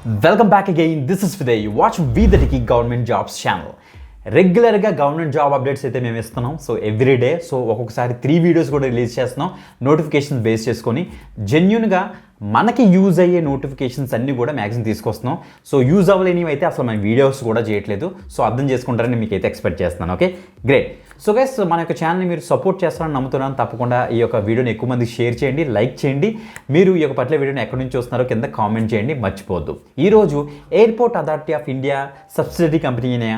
Welcome back again. This is Fiday. You watch We The Techie Government Jobs channel. రెగ్యులర్గా government job updates అయితే మేము ఇస్తున్నాం. So everyday ఒక్కొక్కసారి 3 videos కూడా release చేస్తున్నాం నోటిఫికేషన్స్ బేస్ చేసుకొని. జెన్యున్గా మనకి యూజ్ అయ్యే నోటిఫికేషన్స్ అన్నీ కూడా మ్యాక్సిమం తీసుకొస్తున్నాం. సో యూజ్ అవ్వలేనివి అయితే అసలు మేము వీడియోస్ కూడా చేయట్లేదు. సో అర్థం చేసుకుంటారని మీకు అయితే ఎక్స్పెక్ట్ చేస్తున్నాను. Okay, great. సో గైస్, మన యొక్క ఛానల్ని మీరు సపోర్ట్ చేస్తారని నమ్ముతున్నాను. తప్పకుండా ఈ యొక్క వీడియోని ఎక్కువ మందికి షేర్ చేయండి, లైక్ చేయండి. మీరు ఈ యొక్క పట్ల వీడియోని ఎక్కడి నుంచి చూస్తున్నారో కింద కామెంట్ చేయండి, మర్చిపోవద్దు. ఈరోజు airport authority of India subsidiary company అయిన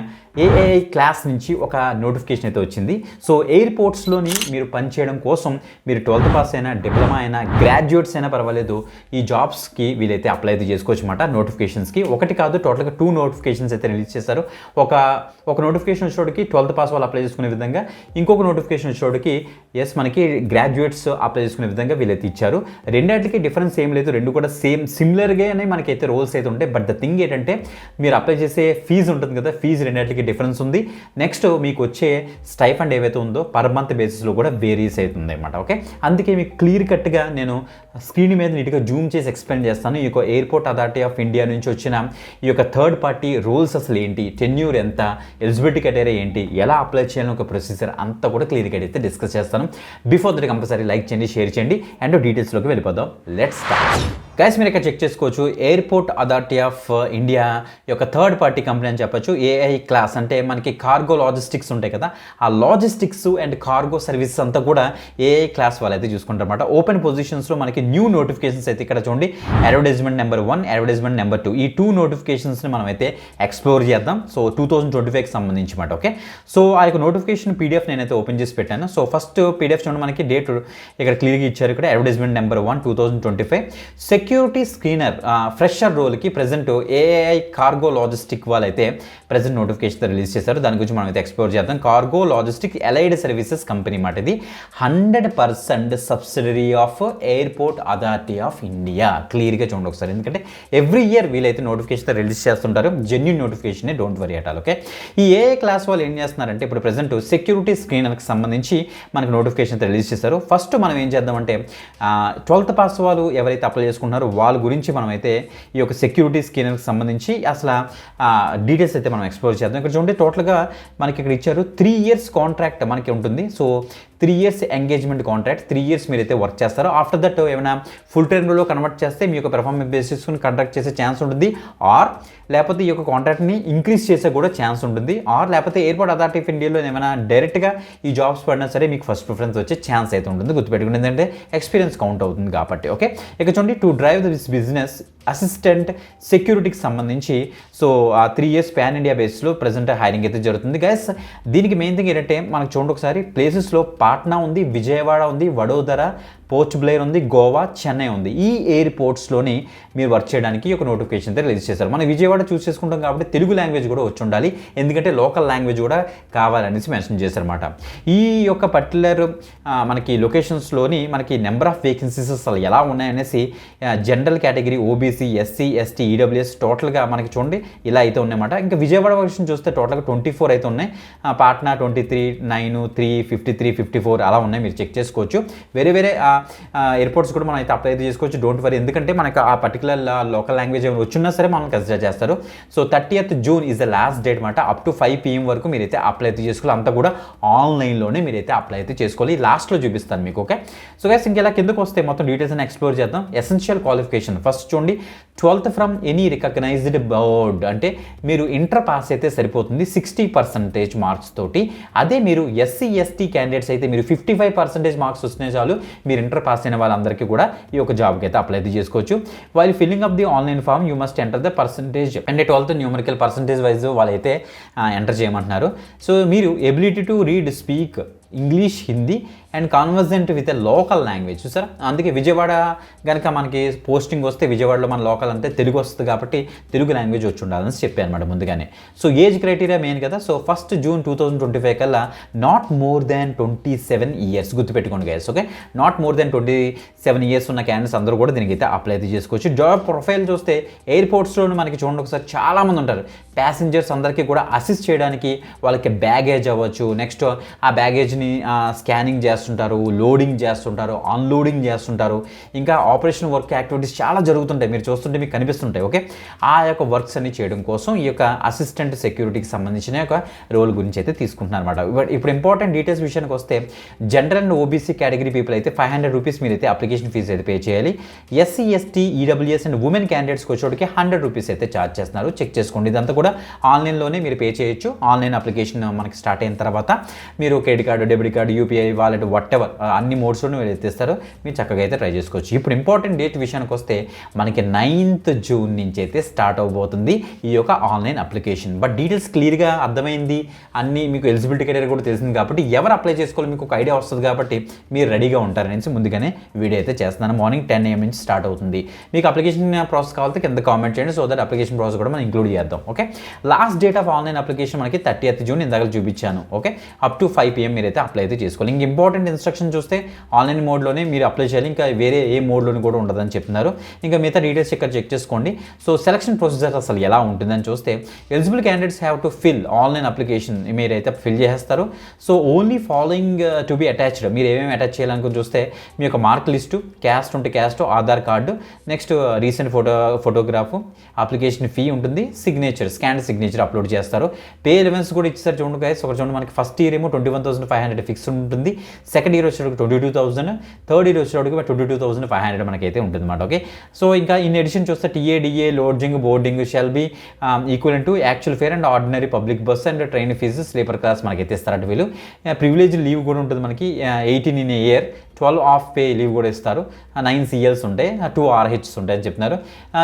ఏఐ క్లాస్ నుంచి ఒక నోటిఫికేషన్ అయితే వచ్చింది. సో ఎయిర్పోర్ట్స్లోని మీరు పనిచేయడం కోసం మీరు 12th పాస్ అయినా, డిప్లొమా అయినా, గ్రాడ్యుయేట్స్ అయినా పర్వాలేదు, ఈ జాబ్స్కి వీలైతే అప్లై అయితే చేసుకోవచ్చు అన్నమాట. నోటిఫికేషన్స్కి ఒకటి కాదు, టోటల్గా 2 నోటిఫికేషన్స్ అయితే రిలీజ్ చేశారు. ఒక నోటిఫికేషన్ వచ్చేటికి 12th పాస్ వాళ్ళు అప్లై చేసుకునే విధంగా, ఇంకొక నోటిఫికేషన్ వచ్చేటికి మనకి గ్రాడ్యుయేట్స్ అప్లై చేసుకునే విధంగా వీలైతే ఇచ్చారు. రెండింటికి డిఫరెన్స్ ఏం లేదు, రెండు కూడా సిమిలర్గానే మనకైతే రోల్స్ అయితే ఉంటాయి. బట్ ద థింగ్ ఏంటంటే మీరు అప్లై చేసే ఫీజు ఉంటుంది కదా, ఫీజు రెండింటికి డిఫరెన్స్ ఉంది. నెక్స్ట్ మీకు వచ్చే స్టైఫండ్ ఏవైతే ఉందో పర్ మంత్ బేసిస్లో కూడా వేరీస్ అవుతుంది అన్నమాట. ఓకే, అందుకే మీకు క్లియర్ కట్గా నేను స్క్రీన్ మీద నీట్గా జూమ్ చేసి ఎక్స్ప్లెయిన్ చేస్తాను. ఈ యొక్క ఎయిర్పోర్ట్ అథారిటీ ఆఫ్ ఇండియా నుంచి వచ్చిన ఈ యొక్క థర్డ్ పార్టీ రూల్స్ అసలు ఏంటి, టెన్యూర్ ఎంత, ఎలిజిబిలిటీ క్రైటీరియా ఏంటి, ఎలా అప్లై చేయాలని ఒక ప్రొసీజర్ అంతా కూడా క్లియర్గా అయితే డిస్కస్ చేస్తాను. బిఫోర్ దట్ కంపల్సరీ లైక్ చేయండి, షేర్ చేయండి, అండ్ డీటెయిల్స్లోకి వెళ్ళిపోదాం. Let's start. గైస్, మీరు ఇక్కడ చెక్ చేసుకోవచ్చు, ఎయిర్పోర్ట్ అథారిటీ ఆఫ్ ఇండియా యొక్క థర్డ్ పార్టీ కంపెనీ అని చెప్పొచ్చు. ఏఐ క్లాస్ అంటే మనకి కార్గో లాజిస్టిక్స్ ఉంటాయి కదా, ఆ లాజిస్టిక్స్ అండ్ కార్గో సర్వీసెస్ అంతా కూడా ఏఐ క్లాస్ వాళ్ళు అయితే చూసుకుంటారు అనమాట. ఓపెన్ పొజిషన్స్లో మనకి న్యూ నోటిఫికేషన్స్ అయితే ఇక్కడ చూడండి, అడ్వర్టైజ్మెంట్ నెంబర్ 1, అడ్వర్టైజ్మెంట్ నెంబర్ 2, ఈ 2 నోటిఫికేషన్స్ని మనం అయితే ఎక్స్ప్లోర్ చేద్దాం. సో 2025కి సంబంధించి మాట. ఓకే, సో ఆ యొక్క నోటిఫికేషన్ పీడిఎఫ్ నేనైతే ఓపెన్ చేసి పెట్టాను. సో ఫస్ట్ పీడిఎఫ్ చూడండి, మనకి డేట్ ఇక్కడ క్లియర్గా ఇచ్చారు. ఇక్కడ advertisement number 1 2025 security screener fresher రోల్కి ప్రజెంట్ ఏఐ కార్గో లాజిస్టిక్ వాళ్ళైతే ప్రజెంట్ నోటిఫికేషన్ రిలీజ్ చేశారు. దాని గురించి మనం అయితే ఎక్స్ప్లోర్ చేద్దాం. Cargo logistic allied services company మాట. ఇది 100% subsidiary of airport authority of India. క్లియర్గా చూడండి ఒకసారి, ఎందుకంటే ఎవ్రీ ఇయర్ వీళ్ళైతే నోటిఫికేషన్ రిలీజ్ చేస్తుంటారు. Genuine notification, don't worry at all. Okay, ఈ ఏఐ క్లాస్ వాళ్ళు ఏం చేస్తున్నారంటే ఇప్పుడు ప్రజెంట్ సెక్యూరిటీ స్క్రీనర్కి సంబంధించి మనకు నోటిఫికేషన్ రిలీజ్ చేశారు. ఫస్ట్ మనం ఏం చేద్దామంటే 12th పాస్ వాళ్ళు ఎవరైతే అప్లై చేసుకుంటున్నారో వాళ్ళ గురించి మనమైతే ఈ యొక్క సెక్యూరిటీ స్క్రీనర్కి సంబంధించి అసలు డీటెయిల్స్ అయితే మనం ఎక్స్ప్లోర్ చేద్దాం. ఇక్కడ చూడండి, టోటల్గా మనకి ఇక్కడ ఇచ్చారు 3 years కాంట్రాక్ట్ మనకి ఉంటుంది. So 3 years engagement contract, 3 years మీరైతే వర్క్ చేస్తారు. ఆఫ్టర్ దట్ ఏమైనా ఫుల్ టైమ్లో కన్వర్ట్ చేస్తే మీ యొక్క పెర్ఫార్మెన్స్ బేసిస్ కాంట్రాక్ట్ చేసే ఛాన్స్ ఉంటుంది. ఆర్ లేకపోతే ఈ యొక్క కాంట్రాక్ట్ని ఇంక్రీజ్ చేసే కూడా ఛాన్స్ ఉంటుంది. ఆర్ లేకపోతే ఎయిర్పోర్ట్ అథారిటీ ఆఫ్ ఇండియాలో ఏమైనా డైరెక్ట్గా ఈ జాబ్స్ పడినా సరే మీకు ఫస్ట్ ప్రిఫరెన్స్ వచ్చే ఛాన్స్ అయితే ఉంటుంది. గుర్తుపెట్టుకుని, ఎందుకంటే ఎక్స్పీరియన్స్ కౌంట్ అవుతుంది కాబట్టి. ఓకే, ఇక చూడండి, to drive this business assistant సెక్యూరిటీకి సంబంధించి సో ఆ 3 years పాన్ ఇండియా బేస్లో ప్రజెంట్ హైరింగ్ అయితే జరుగుతుంది. గైస్, దీనికి మెయిన్ థింగ్ ఏంటంటే మనకు చూడండి ఒకసారి, ప్లేసెస్లో పాట్నా ఉంది, విజయవాడ ఉంది, వడోదర, పోర్ట్ బ్లేర్ ఉంది, గోవా, చెన్నై ఉంది. ఈ ఎయిర్పోర్ట్స్లోని మీరు వర్క్ చేయడానికి ఒక నోటిఫికేషన్ అయితే రిలీజ్ చేశారు. మనం విజయవాడ చూస్ చేసుకుంటాం కాబట్టి తెలుగు లాంగ్వేజ్ కూడా వచ్చి ఉండాలి, ఎందుకంటే లోకల్ లాంగ్వేజ్ కూడా కావాలనేసి మెన్షన్ చేశారన్నమాట. ఈ యొక్క పర్టికులర్ మనకి లొకేషన్స్లోని మనకి నెంబర్ ఆఫ్ వేకెన్సీస్ అసలు ఎలా ఉన్నాయనేసి general category, OBC, SC, ST, EWS టోటల్గా మనకి చూడండి ఇలా అయితే ఉన్నాయన్నమాట. ఇంకా విజయవాడ వర్షన్ చూస్తే టోటల్గా 24 అయితే ఉన్నాయి. పాట్నా 23, 9, 3, 53, 54 అలా ఉన్నాయి. మీరు చెక్ చేసుకోవచ్చు. వేరే వేరే ఎయిర్పోర్ట్స్ కూడా మనం అయితే అప్లై అయితే చేసుకోవచ్చు. డోంట్ వరీ, ఎందుకంటే మనకు ఆ పర్టికులర్ లోకల్ లాంగ్వేజ్ ఏమైనా వచ్చినా సరే మనం కన్సిడర్ చేస్తారు. So 30th June is the last date మాట. అప్ టు 5 PM వరకు మీరైతే అప్లై అయితే చేసుకోవాలి. అంతా కూడా ఆన్లైన్లోనే మీరైతే అప్లై అయితే చేసుకోవాలి. లాస్ట్లో చూపిస్తాను మీకు. ఓకే, సో గైస్, ఇంకెలా కిందకు వస్తే మొత్తం డీటెయిల్స్ అని ఎక్స్ప్లోర్ చేద్దాం. ఎసెన్షియల్ క్వాలిఫికేషన్ ఫస్ట్ చూడండి, 12th from any recognised board, అంటే మీరు ఇంటర్ పాస్ అయితే సరిపోతుంది 60% మార్క్స్ తోటి. అదే మీరు ఎస్సీ, ఎస్టీ క్యాండిడేట్స్ అయితే మీరు 55% మార్క్స్ వస్తున్నాయి చాలు, మీరు ఇంటర్ పాస్ అయిన వాళ్ళందరికీ కూడా ఈ యొక్క జాబ్కి అయితే అప్లై అయితే చేసుకోవచ్చు. While filling up the online form you must enter the percentage and 12th numerical percentage wise వాళ్ళైతే ఎంటర్ చేయమంటున్నారు. సో మీరు ability to read, speak English, Hindi and convergent with a local language. చూసారా, అందుకే విజయవాడ కనుక మనకి పోస్టింగ్ వస్తే విజయవాడలో మన లోకల్ అంటే తెలుగు వస్తుంది కాబట్టి తెలుగు లాంగ్వేజ్ వచ్చి ఉండాలని చెప్పాను అనమాట ముందుగానే. సో ఏజ్ క్రైటీరియా మెయిన్ కదా. సో 1st June 2025 కల్లా నాట్ మోర్ దాన్ 27 years గుర్తుపెట్టుకోండి guys. Okay, not more than 27 years ఉన్న క్యాండిడేట్స్ అందరూ కూడా దీనికి అయితే అప్లై అయితే చేసుకోవచ్చు. జాబ్ ప్రొఫైల్ చూస్తే ఎయిర్పోర్ట్స్లో మనకి చూడండి ఒకసారి చాలామంది ఉంటారు. ప్యాసింజర్స్ అందరికీ కూడా అసిస్ట్ చేయడానికి వాళ్ళకి బ్యాగేజ్ అవ్వచ్చు, నెక్స్ట్ ఆ బ్యాగేజ్ పేజ్ని స్కానింగ్ చేస్తుంటారు, లోడింగ్ చేస్తుంటారు, అన్లోడింగ్ చేస్తుంటారు, ఇంకా ఆపరేషన్ వర్క్ యాక్టివిటీస్ చాలా జరుగుతుంటాయి, మీరు చూస్తుంటే మీకు కనిపిస్తుంటాయి. ఓకే, ఆ యొక్క వర్క్స్ అన్ని చేయడం కోసం ఈ యొక్క అసిస్టెంట్ సెక్యూరిటీకి సంబంధించిన యొక్క రోల్ గురించి అయితే తీసుకుంటున్నారు అనమాట. ఇప్పుడు ఇంపార్టెంట్ డీటెయిల్స్ విషయానికి వస్తే general and OBC category people అయితే 500 రూపీస్ మీరైతే అప్లికేషన్ ఫీజు అయితే పే చేయాలి. SC ST EWS and women క్యాండిడేట్స్కి వచ్చేటికి 100 రూపీస్ అయితే ఛార్జ్ చేస్తున్నారు. చెక్ చేసుకోండి, ఇదంతా కూడా ఆన్లైన్లోనే మీరు పే చేయొచ్చు. ఆన్లైన్ అప్లికేషన్ మనకి స్టార్ట్ అయిన తర్వాత మీరు credit card, debit card, UPI, wallet, what ever అన్ని మోడ్స్లోనే మీరు ఎత్తిస్తారు. మీరు చక్కగా అయితే ట్రై చేసుకోవచ్చు. ఇప్పుడు ఇంపార్టెంట్ డేట్ విషయానికి వస్తే మనకి 9th జూన్ నుంచి అయితే స్టార్ట్ అవబోతుంది ఈ యొక్క ఆన్లైన్ అప్లికేషన్. బట్ డీటెయిల్స్ క్లియర్గా అర్థమైంది, అన్నీ మీకు ఎలిజిబిలిటీ క్రైటీరియా కూడా తెలిసింది కాబట్టి ఎవరు అప్లై చేసుకోవాలి మీకు ఒక ఐడియా వస్తుంది కాబట్టి మీరు రెడీగా ఉంటారనేసి ముందుగానే వీడియో అయితే చేస్తున్నాను. మార్నింగ్ 10 AM నుంచి స్టార్ట్ అవుతుంది. మీకు అప్లికేషన్ ప్రాసెస్ కావాలంటే కింద కామెంట్ చేయండి, సో దట్ అప్లికేషన్ ప్రాసెస్ కూడా మనం ఇంక్లూడ్ చేద్దాం. Okay, last date of online application మనకి 30th జూన్ ఇందాక చూపించాను. ఓకే, అప్ టు 5 PM మీరైతే అప్లై అయితే చేసుకోవాలి. ఇంక ఇంపార్టెంట్ ఇన్స్ట్రక్షన్ చూస్తే ఆన్లైన్ మోడ్లోనే మీరు అప్లై చేయాలి, ఇంకా వేరే ఏ మోడ్లోని కూడా ఉండదని చెప్తున్నారు. ఇంకా మిగతా డీటెయిల్స్ ఇక్కడ చెక్ చేసుకోండి. సో సెలక్షన్ ప్రొసీజర్ అసలు ఎలా ఉంటుందని చూస్తే eligible candidates have to fill online application మీరైతే ఫిల్ చేస్తారు. So only following to be attached, మీరు ఏమేమి అటాచ్ చేయాలనుకుని చూస్తే మీ యొక్క మార్క్ లిస్టు, క్యాస్ట్ ఉంటే caste, Aadhaar card, next recent photograph, application fee ఉంటుంది, సిగ్నేచర్, స్కాన్ సిగ్నేచర్ అప్లోడ్ చేస్తారు. పే ఎలిమెంట్స్ కూడా ఇచ్చారు చూడండి గైస్. ఒక చూడండి మనకి ఫస్ట్ ఇయర్ ఏమో 21,500 ఫిక్స్ ఉంటుంది, సెకండ్ ఇయర్ వచ్చేటప్పుడు 22,000, థర్డ్ ఇయర్ వచ్చేటప్పుడు 22,500 మనకైతే ఉంటుంది అన్నమాట. ఓకే, సో ఇంకా ఇన్ ఎడిషన్ చూస్తే TA DA, lodging, boarding shall be equal to actual fare and ordinary public bus and train fee sleeper class మనకైతే ఇస్తారట వీళ్ళు. ప్రివిలేజ్ లీవ్ కూడా ఉంటుంది మనకి, 18 in a year, 12 of pay leave కూడా ఇస్తారు, 9 CLs ఉంటాయి, 2 RHs ఉంటాయని చెప్తున్నారు.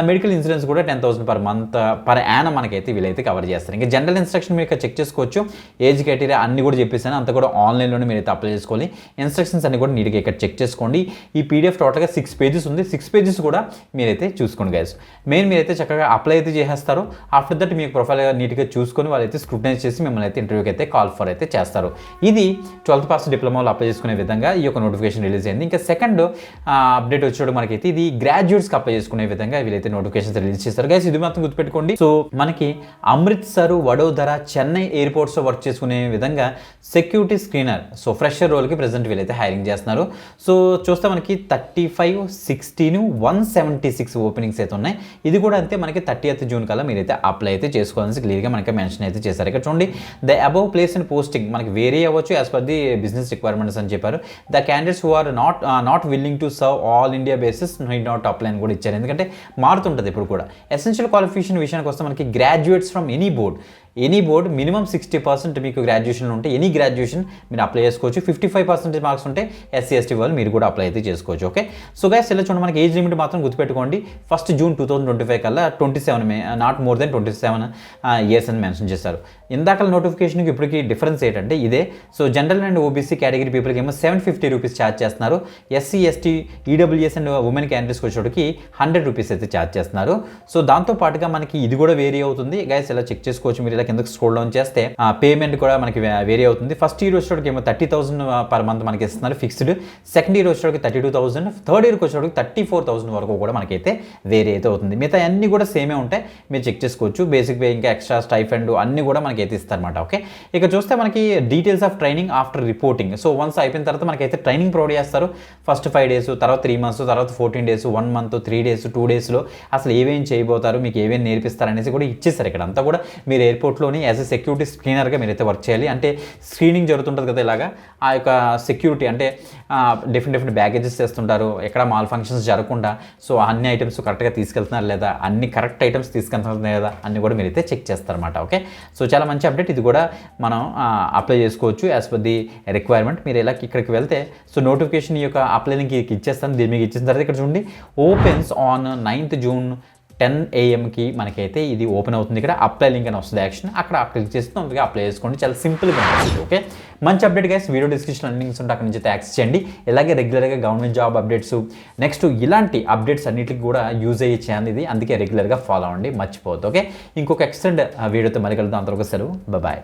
మెడికల్ ఇన్సూరెన్స్ కూడా 10,000 per month per annum మనకైతే వీళ్ళైతే కవర్ చేస్తారు. ఇంకా జనరల్ ఇన్స్ట్రక్షన్ మీరు ఇక్కడ చెక్ చేసుకోవచ్చు, ఏజ్ క్రైటీరియా అన్ని కూడా చెప్పేసాను, అంతా కూడా ఆన్లైన్లోనే మీరైతే అప్లై చేసుకోవాలి. ఇన్స్ట్రక్షన్స్ అన్ని కూడా నీట్గా ఇక్కడ చెక్ చేసుకోండి. ఈ PDF టోటల్గా 6 pages ఉంది, 6 pages కూడా మీరైతే చూసుకోండి గైస్. మీరైతే చక్కగా అప్లై అయితే చేసేస్తారు. ఆఫ్టర్ దట్ మీకు ప్రొఫైల్ నీట్గా చూసుకొని వాళ్ళైతే స్క్రూటనైజ్ చేసి మిమ్మల్ని అయితే ఇంటర్వ్యూకి అయితే కాల్ ఫర్ అయితే చేస్తారు. ఇది 12th పాస్ డిప్లొమాలో అప్లై చేసుకునే విధంగా ఈ యొక్క నోటిఫికేషన్ రిలీజ్ అయింది. ఇంకా సెకండ్ అప్డేట్ వచ్చేటప్పుడు మనకైతే ఇది గ్రాడ్యుయేట్స్కి అప్లై చేసుకునే విధంగా వీళ్ళైతే నోటిఫికేషన్స్ రిలీజ్ చేస్తారు గైస్. ఇది మాత్రం గుర్తుపెట్టుకోండి. సో మనకి అమృత్సర్, వడోదర, చెన్నై ఎయిర్పోర్ట్స్లో వర్క్ చేసుకునే విధంగా సెక్యూరిటీ స్క్రీనర్, సో ఫ్రెషర్ రోల్కి ప్రెజెంట్ వీళ్ళైతే హైరింగ్ చేస్తున్నారు. సో చూస్తే మనకి 35, 16, 176 ఓపెనింగ్స్ అయితే ఉన్నాయి. ఇది కూడా అంతే, మనకి 30th జూన్ కల్లా మీరైతే అప్లై అయితే చేసుకోవాలని క్లియర్గా మనకి మెన్షన్ అయితే చేశారు. ఇక్కడ చూడండి, the above place and posting మనకి వేరే అవ్వచ్చు as per the business requirements అని చెప్పారు. The candidates who are not willing to serve all India basis need not apply అని కూడా ఇచ్చారు. ఎందుకంటే మారుతుంటుంది ఇప్పుడు కూడా. ఎసెన్షియల్ క్వాలిఫికేషన్ విషయానికి వస్తే మనకి graduates from any board minimum 60% మీకు గ్రాడ్యుయేషన్ ఉంటే ఎనీ గ్రాడ్యుయేషన్ మీరు అప్లై చేసుకోవచ్చు. 55% మార్క్స్ ఉంటే SC ST వాళ్ళు మీరు కూడా అప్లై అయితే చేసుకోవచ్చు. ఓకే, సో గైస్ ఇలా చూడండి, మనకి ఏజ్ లిమిట్ మాత్రం గుర్తుపెట్టుకోండి, 1st June 2025 కల్లా 27 నాట్ మోర్ దెన్ 27 years అని మెన్షన్ చేశారు. ఇందాక నోటిఫికేషన్కి ఇప్పటికి డిఫరెన్స్ ఏంటంటే ఇదే. So general and OBC category పీపుల్కి ఏమో 750 రూపీస్ ఛార్జ్ చేస్తున్నారు. SC ST EWS and women క్యాండిడేట్స్కి వచ్చేటికి 100 రూపీస్ అయితే ఛార్జ్ చేస్తున్నారు. సో దాంతో పాటుగా మనకి ఇది కూడా వేరీ అవుతుంది గైస్, ఇలా చెక్ చేసుకోవచ్చు. మీరు కిందకి స్క్రోల్ డౌన్ చేస్తే పేమెంట్ కూడా మనకి వేరీ అవుతుంది. ఫస్ట్ ఇయర్ వచ్చేటోడికి ఏమో 30,000 per month మనకి ఇస్తున్నారు ఫిక్స్డ్, సెకండ్ ఇయర్ వచ్చేటోడికి 32,000, థర్డ్ ఇయర్కి వచ్చేటోడికి 34,000 వరకు కూడా మనకైతే వేరీ అయితే అవుతుంది. మిగతా అన్ని కూడా సేమే ఉంటాయి, మీరు చెక్ చేసుకోవచ్చు. బేసిక్ పే ఇంకా ఎక్స్ట్రా స్టైఫండ్ అన్ని కూడా మనకి అయితే ఇస్తారన్నమాట. ఓకే, ఇక చూస్తే మనకి details of training after reporting. So once అయిపోయిన తర్వాత మనకైతే ట్రైనింగ్ ప్రొవైడ్ చేస్తారు. ఫస్ట్ 5 days, తర్వాత 3 months, తర్వాత 14 days, 1 month, 3 days, 2 daysలో అసలు ఏమేమి చేయబోతారు, మీకు ఏమేమి నేర్పిస్తారు అనేసి కూడా ఇచ్చేస్తారు. ఇక్కడ అంతా కూడా మీరు ఎయిర్పోర్ట్లోని యాజ్ ఎ సెక్యూరిటీ స్క్రీనర్గా మీరైతే వర్క్ చేయాలి. అంటే స్క్రీనింగ్ జరుగుతుంటుంది కదా, ఇలాగా ఆ యొక్క సెక్యూరిటీ అంటే డిఫరెంట్ బ్యాగేజెస్ చేస్తుంటారు, ఎక్కడ మాల్ ఫంక్షన్స్ జరగకుండా. సో అన్ని ఐటమ్స్ కరెక్ట్గా తీసుకెళ్తున్నారు లేదా, అన్ని కరెక్ట్ ఐటమ్స్ తీసుకెళ్తున్నారు లేదా అన్ని కూడా మీరైతే చెక్ చేస్తారన్నమాట. ఓకే, సో చాలా మంచి అప్డేట్. ఇది కూడా మనం అప్లై చేసుకోవచ్చు యాజ్ పర్ ది రిక్వైర్మెంట్. మీరు ఇలా ఇక్కడికి వెళ్తే సో నోటిఫికేషన్ యొక్క అప్లై లింక్ ఇచ్చేస్తాను. దీని మీకు ఇచ్చిన తర్వాత ఇక్కడ చూడండి, opens on 9th June 10 AM మనకైతే ఇది ఓపెన్ అవుతుంది. ఇక్కడ అప్లై లింక్ అని వస్తుంది, యాక్షన్ అక్కడ క్లిక్ చేస్తే అందుకే అప్లై చేసుకోండి. చాలా సింపుల్గా ఉంటుంది. ఓకే, మంచి update guys. Video description links ఉంటే అక్కడ నుంచి యాక్సెస్ చేయండి. ఇలాగే రెగ్యులర్గా గవర్నమెంట్ జాబ్ అప్డేట్స్, నెక్స్ట్ ఇలాంటి అప్డేట్స్ అన్నిటికి కూడా యూజ్ అయ్యే ఛానల్ ఇది, అందుకే రెగ్యులర్గా ఫాలో అవ్వండి, మర్చిపోవద్దు. ఓకే, ఇంకొక ఎక్స్టెండ్ వీడియోతో మళ్ళీ కలుద్దాం. అంతవరకు సెలవు, బాయ్.